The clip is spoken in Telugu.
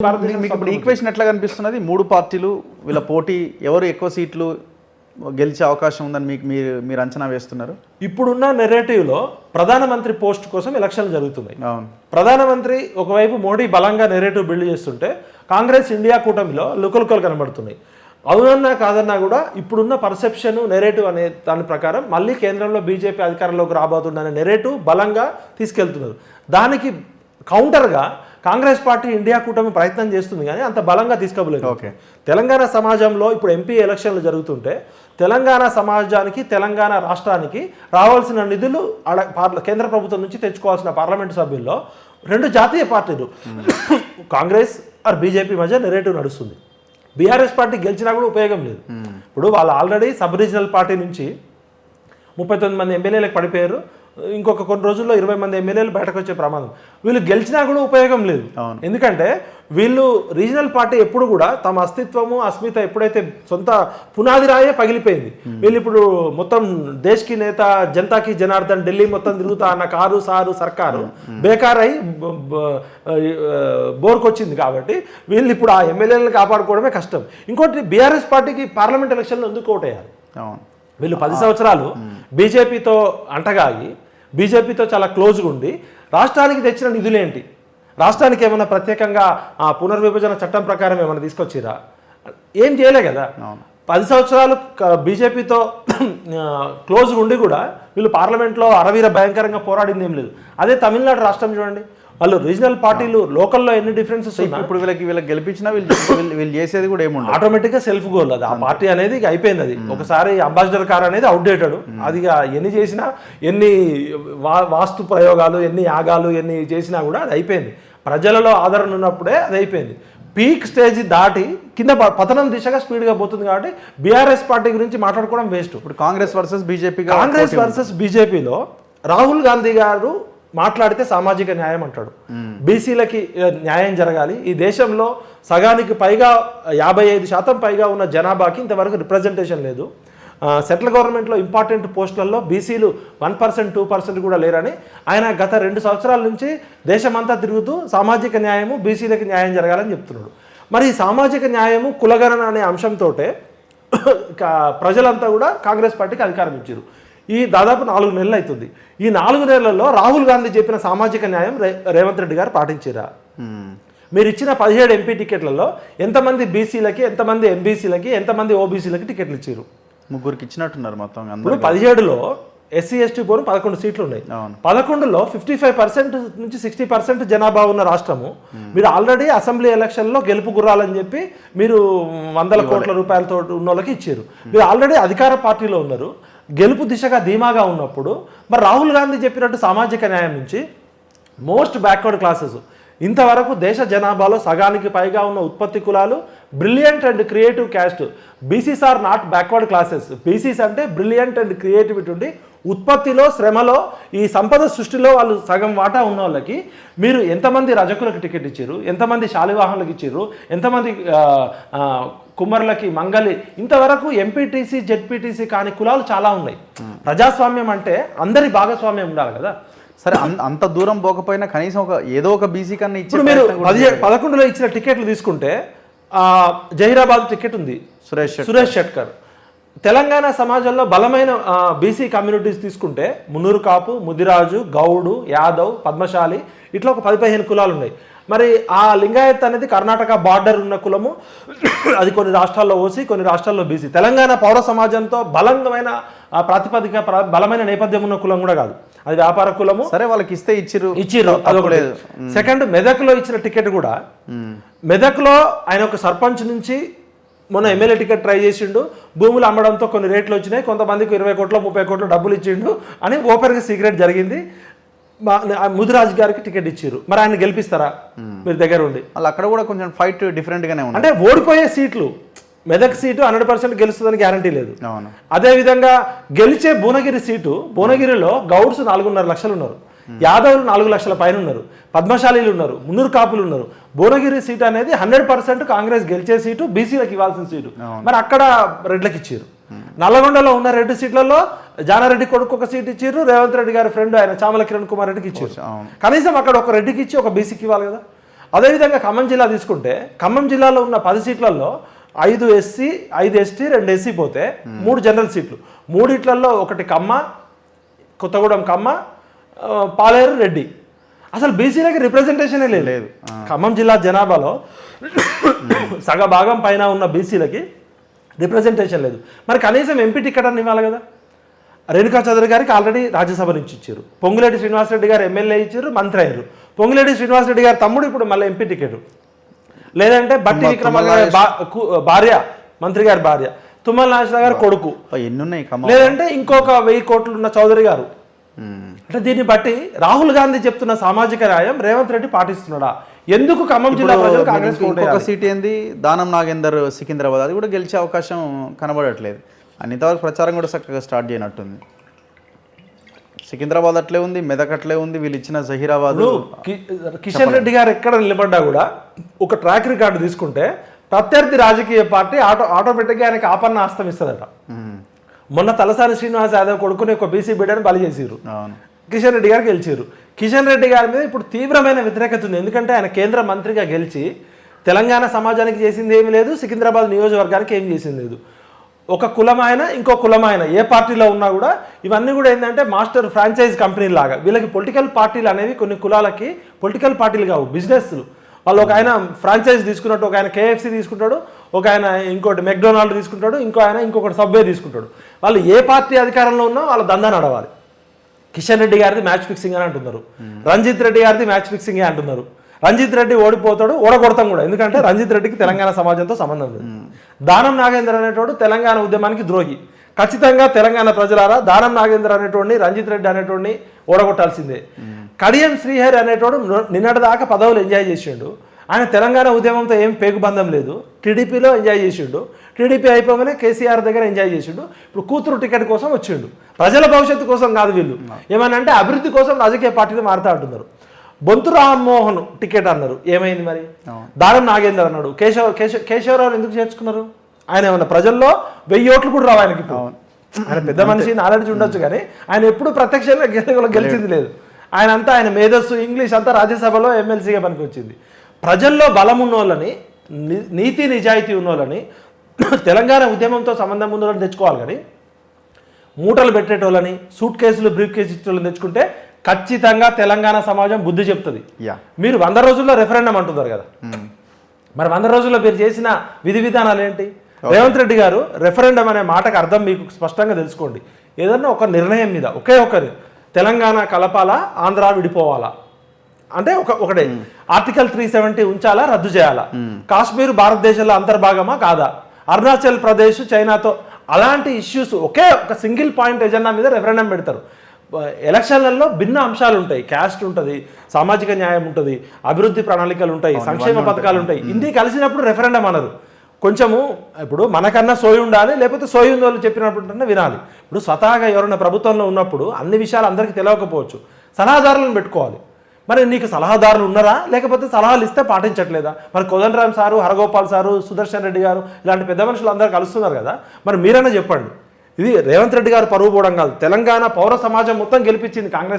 మీకు ఇప్పుడు ఈక్వేషన్ ఎట్లా కనిపిస్తున్నది? మూడు పార్టీలు వీళ్ళ పోటీ, ఎవరు ఎక్కువ సీట్లు గెలిచే అవకాశం ఉందని మీకు మీరు అంచనా వేస్తున్నారు? ఇప్పుడున్న నెరేటివ్లో ప్రధానమంత్రి పోస్ట్ కోసం ఎలక్షన్లు జరుగుతున్నాయి. అవును, ప్రధానమంత్రి ఒకవైపు మోడీ బలంగా నెరేటివ్ బిల్డ్ చేస్తుంటే కాంగ్రెస్ ఇండియా కూటమిలో లుకలుకలు కనబడుతున్నాయి. అవునన్నా కాదన్నా కూడా ఇప్పుడున్న పర్సెప్షన్ నెరేటివ్ అనే దాని ప్రకారం మళ్ళీ కేంద్రంలో బీజేపీ అధికారంలోకి రాబోతుందనే నెరేటివ్ బలంగా తీసుకెళ్తున్నారు. దానికి కౌంటర్గా కాంగ్రెస్ పార్టీ ఇండియా కూటమి ప్రయత్నం చేస్తుంది, కానీ అంత బలంగా తీసుకోలేదు. ఓకే, తెలంగాణ సమాజంలో ఇప్పుడు ఎంపీ ఎలక్షన్లు జరుగుతుంటే తెలంగాణ సమాజానికి, తెలంగాణ రాష్ట్రానికి రావాల్సిన నిధులు కేంద్ర ప్రభుత్వం నుంచి తెచ్చుకోవాల్సిన పార్లమెంటు సభ్యుల్లో రెండు జాతీయ పార్టీలు కాంగ్రెస్ ఆర్ బీజేపీ మధ్య నెరేటివ్ నడుస్తుంది. బీఆర్ఎస్ పార్టీ గెలిచినా కూడా ఉపయోగం లేదు. ఇప్పుడు వాళ్ళు ఆల్రెడీ సబ్ రీజనల్ పార్టీ నుంచి 39 మంది ఎమ్మెల్యేలకు పడిపోయారు. ఇంకొక కొన్ని రోజుల్లో 20 మంది ఎమ్మెల్యేలు బయటకు వచ్చే ప్రమాదం. వీళ్ళు గెలిచినా కూడా ఉపయోగం లేదు. ఎందుకంటే వీళ్ళు రీజనల్ పార్టీ ఎప్పుడు కూడా తమ అస్తిత్వము, అస్మిత ఎప్పుడైతే సొంత పునాది రాయే పగిలిపోయింది. వీళ్ళు ఇప్పుడు మొత్తం దేశ్కి నేత, జనతాకి జనార్దన్, ఢిల్లీ మొత్తం తిరుగుతా అన్న కారు సారు సర్కారు బేకార్ అయి బోర్కొచ్చింది. కాబట్టి వీళ్ళు ఇప్పుడు ఆ ఎమ్మెల్యేలను కాపాడుకోవడమే కష్టం. ఇంకోటి, బీఆర్ఎస్ పార్టీకి పార్లమెంట్ ఎలక్షన్లు ఎందుకు ఓటేయాలి? వీళ్ళు 10 సంవత్సరాలు బీజేపీతో అంటగాగి, బీజేపీతో చాలా క్లోజ్గా ఉండి రాష్ట్రానికి తెచ్చిన నిధులేంటి? రాష్ట్రానికి ఏమైనా ప్రత్యేకంగా పునర్విభజన చట్టం ప్రకారం ఏమైనా తీసుకొచ్చిరా? ఏం చేయలే కదా. 10 సంవత్సరాలు బీజేపీతో క్లోజ్గా ఉండి కూడా వీళ్ళు పార్లమెంట్లో అరవీర భయంకరంగా పోరాడింది ఏం లేదు. అదే తమిళనాడు రాష్ట్రం చూడండి, వాళ్ళు రీజనల్ పార్టీలు లోకల్లో ఎన్ని డిఫరెన్సెస్ ఉన్నాయి. ఇప్పుడు వీళ్ళకి గెలిపించినా వీళ్ళు చేసేది కూడా ఏముండదు. ఆటోమేటిక్గా సెల్ఫ్ గోల్ అది. ఆ పార్టీ అనేది అయిపోయింది. అది ఒకసారి అంబాసిడర్ కార్ అనేది అవుట్డేటెడ్. అది ఎన్ని చేసినా, ఎన్ని వాస్తు ప్రయోగాలు, ఎన్ని యాగాలు, ఎన్ని చేసినా కూడా అది అయిపోయింది. ప్రజలలో ఆదరణ ఉన్నప్పుడే అది అయిపోయింది. పీక్ స్టేజ్ దాటి కింద పతనం దిశగా స్పీడ్గా పోతుంది. కాబట్టి బీఆర్ఎస్ పార్టీ గురించి మాట్లాడుకోవడం వేస్ట్. ఇప్పుడు కాంగ్రెస్ వర్సెస్ బీజేపీలో రాహుల్ గాంధీ గారు మాట్లాడితే సామాజిక న్యాయం అంటాడు. బీసీలకి న్యాయం జరగాలి. ఈ దేశంలో సగానికి పైగా 55% పైగా ఉన్న జనాభాకి ఇంతవరకు రిప్రజెంటేషన్ లేదు. సెంట్రల్ గవర్నమెంట్లో ఇంపార్టెంట్ పోస్టులలో బీసీలు 1%, 2% కూడా లేరని ఆయన గత 2 సంవత్సరాల నుంచి దేశమంతా తిరుగుతూ సామాజిక న్యాయము, బీసీలకి న్యాయం జరగాలని చెప్తున్నాడు. మరి ఈ సామాజిక న్యాయము, కులగణన అనే అంశంతో ప్రజలంతా కూడా కాంగ్రెస్ పార్టీకి అధికారం ఇచ్చారు. ఈ దాదాపు 4 నెలలు అవుతుంది. ఈ 4 నెలల్లో రాహుల్ గాంధీ చెప్పిన సామాజిక న్యాయం రేవంత్ రెడ్డి గారు పాటించారా? మీరు ఇచ్చిన 17 ఎంపీ టికెట్లలో ఎంతమంది బీసీలకి, ఎంతమంది ఎంబీసీలకి, ఎంతమంది ఓబీసీలకి టికెట్లు ఇచ్చారు? 3 ఇచ్చినట్టున్నారు మొత్తం. ఇప్పుడు 17లో ఎస్సీ ఎస్టీ పోరు 11 సీట్లు ఉన్నాయి. 11లో 55% నుంచి 60% జనాభా ఉన్న రాష్ట్రము. మీరు ఆల్రెడీ అసెంబ్లీ ఎలక్షన్లో గెలుపు గుర్రాలని చెప్పి మీరు 100 కోట్ల రూపాయలతో ఉన్న వాళ్ళకి ఇచ్చారు. మీరు ఆల్రెడీ అధికార పార్టీలో ఉన్నారు. గెలుపు దిశగా ధీమాగా ఉన్నప్పుడు మరి రాహుల్ గాంధీ చెప్పినట్టు సామాజిక న్యాయం నుంచి మోస్ట్ బ్యాక్వర్డ్ క్లాసెస్, ఇంతవరకు దేశ జనాభాలో సగానికి పైగా ఉన్న ఉత్పత్తి కులాలు, brilliant and creative caste. BCs are not backward classes. BCs అంటే బ్రిలియంట్ అండ్ క్రియేటివిటీ ఉండి ఉత్పత్తిలో, శ్రమలో, ఈ సంపద సృష్టిలో వాళ్ళు సగం వాటా ఉన్న వాళ్ళకి మీరు ఎంతమంది రజకులకు టికెట్ ఇచ్చారు? ఎంతమంది శాలివాహనులకు ఇచ్చారు? ఎంతమంది కుమ్మరులకి, మంగలి? ఇంతవరకు ఎంపీటీసీ, జెడ్పీటీసీ కాని కులాలు చాలా ఉన్నాయి. ప్రజాస్వామ్యం అంటే అందరి భాగస్వామ్యం ఉండాలి కదా. సరే, అంత దూరం పోకపోయినా కనీసం ఏదో ఒక బీసీ కన్నా ఇచ్చి, మీరు 11లో ఇచ్చిన టికెట్లు తీసుకుంటే జహీరాబాద్ టికెట్ ఉంది, సురేష్ షెట్కర్. తెలంగాణ సమాజంలో బలమైన బీసీ కమ్యూనిటీస్ తీసుకుంటే మున్నూరు కాపు, ముదిరాజు, గౌడు, యాదవ్, పద్మశాలి, ఇట్లా ఒక 10-15 కులాలు ఉన్నాయి. మరి ఆ లింగాయత్ అనేది కర్ణాటక బార్డర్ ఉన్న కులము. అది కొన్ని రాష్ట్రాల్లో ఓసీ, కొన్ని రాష్ట్రాల్లో బీసీ. తెలంగాణ పౌర సమాజంతో బలమైన ప్రాతిపదిక, బలమైన నేపథ్యం ఉన్న కులం కూడా కాదు. అది వ్యాపార కులము. సరే, వాళ్ళకి ఇస్తే ఇచ్చిర్రు. అదొకలేదు. సెకండ్, మెదక్లో ఇచ్చిన టికెట్ కూడా, మెదక్లో ఆయన ఒక సర్పంచ్ నుంచి మొన్న ఎమ్మెల్యే టికెట్ ట్రై చేసిండు. భూములు అమ్మడంతో కొన్ని రేట్లు వచ్చినాయి. కొంతమందికి 20 కోట్లు, 30 కోట్లు డబ్బులు ఇచ్చిండు అని ఓపెన్గా సీక్రెట్ జరిగింది. ముదిరాజు గారికి టికెట్ ఇచ్చారు. మరి ఆయన గెలిపిస్తారా మీరు దగ్గర ఉండి? వాళ్ళు అక్కడ కూడా కొంచెం ఫైట్ డిఫరెంట్గానే ఉంది. అంటే ఓడిపోయే సీట్లు, మెదక్ సీటు 100% గెలుస్తుందని గ్యారంటీ లేదు. అదేవిధంగా గెలిచే భువనగిరి సీటు, భువనగిరిలో గౌడ్స్ 4.5 లక్షలు ఉన్నారు, యాదవులు 4 లక్షల పైన ఉన్నారు, పద్మశాలీలు ఉన్నారు, మున్నూరు కాపులు ఉన్నారు. భువనగిరి సీటు అనేది 100% కాంగ్రెస్ గెలిచే సీటు, బీసీలకు ఇవ్వాల్సిన సీటు. మరి అక్కడ రెడ్లకు ఇచ్చారు. నల్లగొండలో ఉన్న 2 సీట్లలో జానారెడ్డి కొడుకు ఒక సీట్ ఇచ్చారు, రేవంత్ రెడ్డి గారి ఫ్రెండ్ ఆయన చామల కిరణ్ కుమార్ రెడ్డికి ఇచ్చారు. కనీసం అక్కడ ఒక రెడ్డికి ఇచ్చి ఒక బీసీకి ఇవ్వాలి కదా. అదేవిధంగా ఖమ్మం జిల్లా తీసుకుంటే ఖమ్మం జిల్లాలో ఉన్న 10 సీట్లలో 5 SC 5 ST 2 SC పోతే 3 జనరల్ సీట్లు, 3 ఒకటి కమ్మ, కొత్తగూడెం కమ్మ, పాలేరు రెడ్డి. అసలు బీసీలకి రిప్రజెంటేషనే లేదు. ఖమ్మం జిల్లా జనాభాలో సగ భాగం పైన ఉన్న బీసీలకి రిప్రజెంటేషన్ లేదు. మరి కనీసం ఎంపీ టికెట్ అని ఇవ్వాలి కదా. రేణుకా చౌదరి గారికి ఆల్రెడీ రాజ్యసభ నుంచి ఇచ్చారు, పొంగులేటి శ్రీనివాసరెడ్డి గారు ఎమ్మెల్యే ఇచ్చారు, మంత్రి అయ్యారు. పొంగులేటి శ్రీనివాసరెడ్డి గారు తమ్ముడు ఇప్పుడు మళ్ళీ ఎంపీ టికెట్, లేదంటే బట్టి విక్రమార్క గారి భార్య, మంత్రి గారి భార్య తుమ్మల నాగేశ్వరరావు గారు కొడుకు, లేదంటే ఇంకొక 1000 కోట్లు ఉన్న చౌదరి గారు. అంటే దీన్ని బట్టి రాహుల్ గాంధీ చెప్తున్న సామాజిక న్యాయం రేవంత్ రెడ్డి పాటిస్తున్నాడా? ఎందుకు ఖమ్మం జిల్లా ప్రజలు కాంగ్రెస్ ఇంకొక సీట్ ఏంది దానం నాగేందర్ సికింద్రాబాద్, అది కూడా గెలిచే అవకాశం కనబడట్లేదు. అన్నింతవరకు ప్రచారం కూడా చక్కగా స్టార్ట్ చేయనట్టుంది. సికింద్రాబాద్ అట్లే ఉంది, మెదక్ అట్లే ఉంది, వీళ్ళు ఇచ్చిన జహీరాబాద్. కిషన్ రెడ్డి గారు ఎక్కడ నిలబడ్డా కూడా ఒక ట్రాక్ రికార్డు తీసుకుంటే ప్రత్యర్థి రాజకీయ పార్టీ ఆటోమేటిక్గా ఆయనకి ఆపన్న ఆస్తం ఇస్తుందట. మొన్న తలసాని శ్రీనివాస్ యాదవ్ కొడుకుని ఒక బీసీ బిడ్డని బలి చేసిరు, కిషన్ రెడ్డి గారు గెలిచారు. కిషన్ రెడ్డి గారి మీద ఇప్పుడు తీవ్రమైన వ్యతిరేకత ఉంది. ఎందుకంటే ఆయన కేంద్ర మంత్రిగా గెలిచి తెలంగాణ సమాజానికి చేసింది ఏమీ లేదు, సికింద్రాబాద్ నియోజకవర్గానికి ఏం చేసింది లేదు. ఒక కులమైన ఇంకో కులమైన ఏ పార్టీలో ఉన్నా కూడా ఇవన్నీ కూడా ఏంటంటే మాస్టర్ ఫ్రాంచైజ్ కంపెనీ లాగా. వీళ్ళకి పొలిటికల్ పార్టీలు అనేవి కొన్ని కులాలకి పొలిటికల్ పార్టీలు కావు, బిజినెస్లు. వాళ్ళు ఒక ఆయన ఫ్రాంచైజ్ తీసుకున్నట్టు, ఒక ఆయన KFC తీసుకుంటాడు, ఒక ఆయన ఇంకోటి మెక్డొనాల్డ్ తీసుకుంటాడు, ఇంకో ఆయన ఇంకొకటి సబ్వే తీసుకుంటాడు. వాళ్ళు ఏ పార్టీ అధికారంలో ఉన్నా వాళ్ళ దందా నడవాలి. కిషన్ రెడ్డి గారిది మ్యాచ్ ఫిక్సింగ్ అని అంటున్నారు, రంజిత్ రెడ్డి గారిది మ్యాచ్ ఫిక్సింగే అంటున్నారు. రంజిత్ రెడ్డి ఓడిపోతాడు, ఓడగొడతాం కూడా, ఎందుకంటే రంజిత్ రెడ్డికి తెలంగాణ సమాజంతో సంబంధం లేదు. దానం నాగేందర్ అనేటోడు తెలంగాణ ఉద్యమానికి ద్రోహి. ఖచ్చితంగా తెలంగాణ ప్రజలారా దానం నాగేందర్ అనేటోడిని, రంజిత్ రెడ్డి అనేటోడిని ఓడగొట్టాల్సిందే. కడియం శ్రీహరి అనేటోడు నిన్నటిదాకా పదవులు ఎంజాయ్ చేసిండు. ఆయన తెలంగాణ ఉద్యమంతో ఏం పేగుబంధం లేదు, టీడీపీలో ఎంజాయ్ చేసిండు. టీడీపీ అయిపోగానే కేసీఆర్ దగ్గర ఎంజాయ్ చేసిండు. ఇప్పుడు కూతురు టికెట్ కోసం వచ్చిండు. ప్రజల భవిష్యత్తు కోసం కాదు, వీళ్ళు ఏమనంటే అభివృద్ధి కోసం రాజకీయ పార్టీలు మారుతూ అంటున్నారు. బొంతు రామ్మోహన్ టికెట్ అన్నారు, ఏమైంది మరి? దానం నాగేందర్ అన్నాడు. కేశవరావు ఎందుకు చేర్చుకున్నారు? ఆయన ఏమన్నా ప్రజల్లో 1000 ఓట్లు కూడా రావు ఆయనకి. ఆయన పెద్ద మనిషి, నాలెడ్జ్ ఉండొచ్చు, కానీ ఆయన ఎప్పుడు ప్రత్యక్షంగా గెలిచింది లేదు. ఆయన మేధస్సు, ఇంగ్లీష్ అంతా రాజ్యసభలో ఎమ్మెల్సీగా పనికి వచ్చింది. ప్రజల్లో బలం ఉన్నోళ్ళని, నీతి నిజాయితీ ఉన్నోళ్ళని, తెలంగాణ ఉద్యమంతో సంబంధం ఉన్నోళ్ళని తెచ్చుకోవాలి. కానీ మూటలు పెట్టేటోళ్ళని, సూట్ కేసులు బ్రీఫ్ కేసు ఇచ్చేటోళ్ళని తెచ్చుకుంటే ఖచ్చితంగా తెలంగాణ సమాజం బుద్ధి చెప్తుంది. మీరు 100 రోజుల్లో రెఫరెండం అంటున్నారు కదా, మరి 100 రోజుల్లో మీరు చేసిన విధి విధానాలు ఏంటి? రేవంత్ రెడ్డి గారు రెఫరెండం అనే మాటకు అర్థం మీకు స్పష్టంగా తెలుసుకోండి. ఏదన్నా ఒక నిర్ణయం మీద ఒకే ఒకరి తెలంగాణ కలపాలా, ఆంధ్ర విడిపోవాలా అంటే ఒకటే. ఆర్టికల్ 370 ఉంచాలా, రద్దు చేయాలా? కాశ్మీర్ భారతదేశంలో అంతర్భాగమా కాదా? అరుణాచల్ ప్రదేశ్ చైనాతో, అలాంటి ఇష్యూస్ ఒకే ఒక సింగిల్ పాయింట్ ఎజెండా మీద రెఫరెండం పెడతారు. ఎలక్షన్లలో భిన్న అంశాలు ఉంటాయి, క్యాస్ట్ ఉంటుంది, సామాజిక న్యాయం ఉంటుంది, అభివృద్ధి ప్రణాళికలు ఉంటాయి, సంక్షేమ పథకాలు ఉంటాయి. ఇన్ని కలిసినప్పుడు రెఫరెండం అనరు. కొంచెము ఇప్పుడు మనకన్నా సోయి ఉండాలి, లేకపోతే సోయి ఉన్న వాళ్ళు చెప్పినప్పుడు వినాలి. ఇప్పుడు స్వతహాగా ఎవరైనా ప్రభుత్వంలో ఉన్నప్పుడు అన్ని విషయాలు అందరికీ తెలియకపోవచ్చు, సలహాదారులను పెట్టుకోవాలి. మరి నీకు సలహాదారులు ఉన్నారా, లేకపోతే సలహాలు ఇస్తే పాటించట్లేదా? మరి కోదండరామ్ సారు, హరగోపాల్ సారు, సుదర్శన్ రెడ్డి గారు ఇలాంటి పెద్ద మనుషులు అందరూ కలుస్తున్నారు కదా, మరి మీరైనా చెప్పండి. ఇది రేవంత్ రెడ్డి గారు పరువు పోవడం కాదు, తెలంగాణ పౌర సమాజం మొత్తం గెలిపించింది కాంగ్రెస్